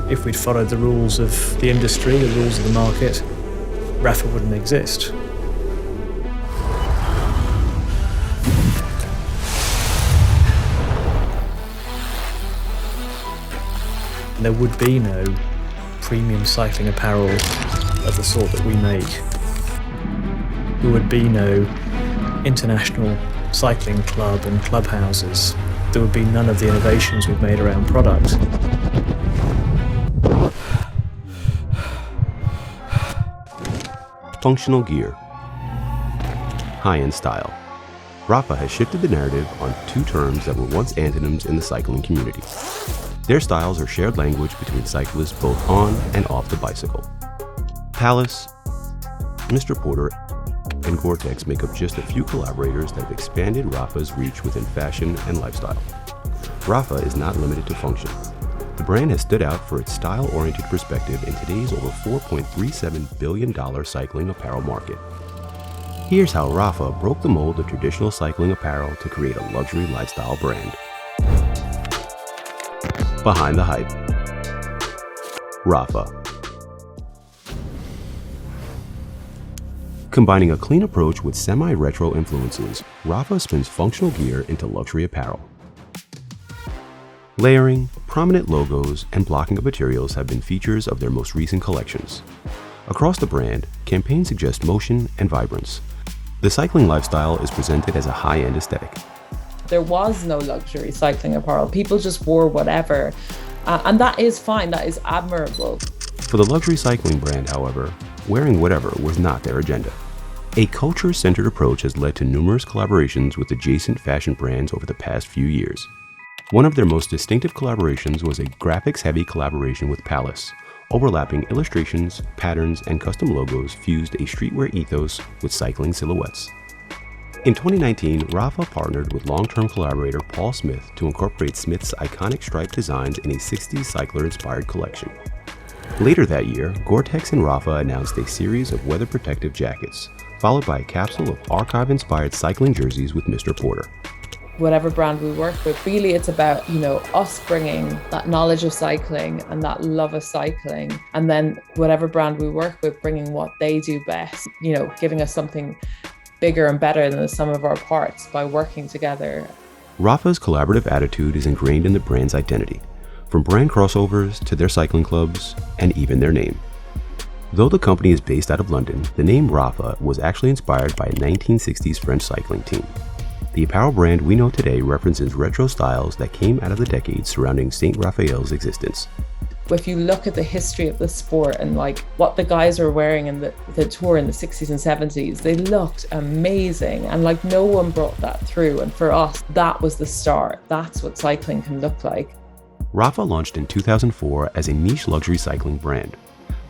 If we'd followed the rules of the industry, the rules of the market, Rapha wouldn't exist. There would be no premium cycling apparel of the sort that we make. There would be no international cycling club and clubhouses. There would be none of the innovations we've made around product. Functional gear. High-end style. Rapha has shifted the narrative on two terms that were once antonyms in the cycling community. Their styles are shared language between cyclists both on and off the bicycle. Palace, Mr. Porter, and Gore-Tex make up just a few collaborators that have expanded Rapha's reach within fashion and lifestyle. Rapha is not limited to function. The brand has stood out for its style-oriented perspective in today's over $4.37 billion cycling apparel market. Here's how Rapha broke the mold of traditional cycling apparel to create a luxury lifestyle brand. Behind the hype. Rapha. Combining a clean approach with semi-retro influences, Rapha spins functional gear into luxury apparel. Layering, prominent logos, and blocking of materials have been features of their most recent collections. Across the brand, campaigns suggest motion and vibrance. The cycling lifestyle is presented as a high-end aesthetic. There was no luxury cycling apparel. People just wore whatever. And that is fine, that is admirable. For the luxury cycling brand, however, wearing whatever was not their agenda. A culture-centered approach has led to numerous collaborations with adjacent fashion brands over the past few years. One of their most distinctive collaborations was a graphics-heavy collaboration with Palace. Overlapping illustrations, patterns, and custom logos fused a streetwear ethos with cycling silhouettes. In 2019, Rapha partnered with long-term collaborator Paul Smith to incorporate Smith's iconic stripe designs in a 60s cycler-inspired collection. Later that year, Gore-Tex and Rapha announced a series of weather-protective jackets, followed by a capsule of archive-inspired cycling jerseys with Mr. Porter. Whatever brand we work with, really it's about, us bringing that knowledge of cycling and that love of cycling, and then whatever brand we work with bringing what they do best, giving us something bigger and better than the sum of our parts by working together. Rapha's collaborative attitude is ingrained in the brand's identity, from brand crossovers to their cycling clubs and even their name. Though the company is based out of London, the name Rapha was actually inspired by a 1960s French cycling team. The apparel brand we know today references retro styles that came out of the decades surrounding Saint Raphael's existence. If you look at the history of the sport and what the guys were wearing in the tour in the 60s and 70s, they looked amazing, and no one brought that through. And for us, that was the start. That's what cycling can look like. Rapha launched in 2004 as a niche luxury cycling brand.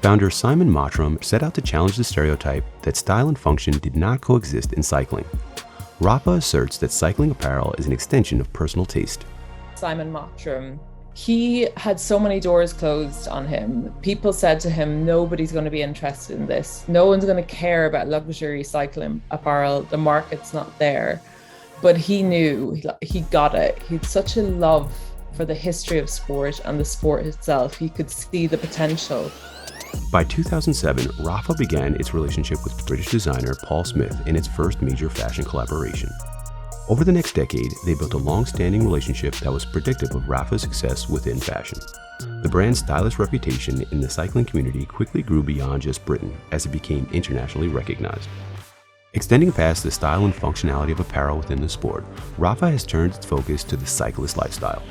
Founder Simon Mottram set out to challenge the stereotype that style and function did not coexist in cycling. Rapha asserts that cycling apparel is an extension of personal taste. Simon Mottram, he had so many doors closed on him. People said to him, nobody's going to be interested in this. No one's going to care about luxury cycling apparel. The market's not there. But he knew, he got it. He had such a love for the history of sport and the sport itself. He could see the potential. By 2007, Rapha began its relationship with British designer Paul Smith in its first major fashion collaboration. Over the next decade, they built a long-standing relationship that was predictive of Rapha's success within fashion. The brand's stylish reputation in the cycling community quickly grew beyond just Britain as it became internationally recognized. Extending past the style and functionality of apparel within the sport, Rapha has turned its focus to the cyclist lifestyle.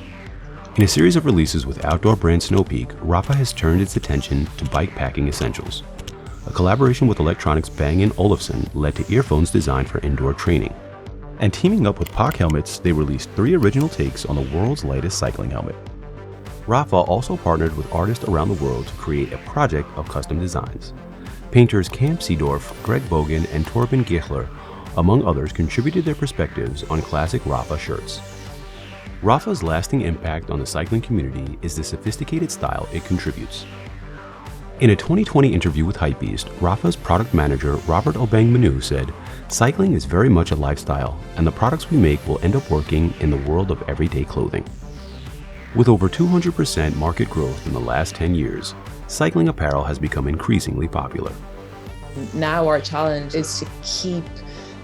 In a series of releases with outdoor brand Snow Peak, Rapha has turned its attention to bike packing essentials. A collaboration with electronics Bang & Olufsen led to earphones designed for indoor training. And teaming up with POC helmets, they released 3 original takes on the world's lightest cycling helmet. Rapha also partnered with artists around the world to create a project of custom designs. Painters Camp Seedorf, Greg Bogan, and Torben Gichler, among others, contributed their perspectives on classic Rapha shirts. Rapha's lasting impact on the cycling community is the sophisticated style it contributes. In a 2020 interview with HYPEBEAST, Rapha's product manager Robert Obeng-Manu said, "Cycling is very much a lifestyle, and the products we make will end up working in the world of everyday clothing." With over 200% market growth in the last 10 years, cycling apparel has become increasingly popular. Now our challenge is to keep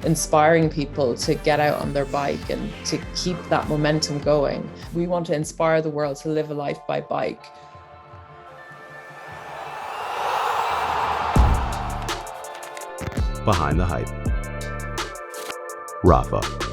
inspiring people to get out on their bike and to keep that momentum going. We want to inspire the world to live a life by bike. Behind the hype. Rapha.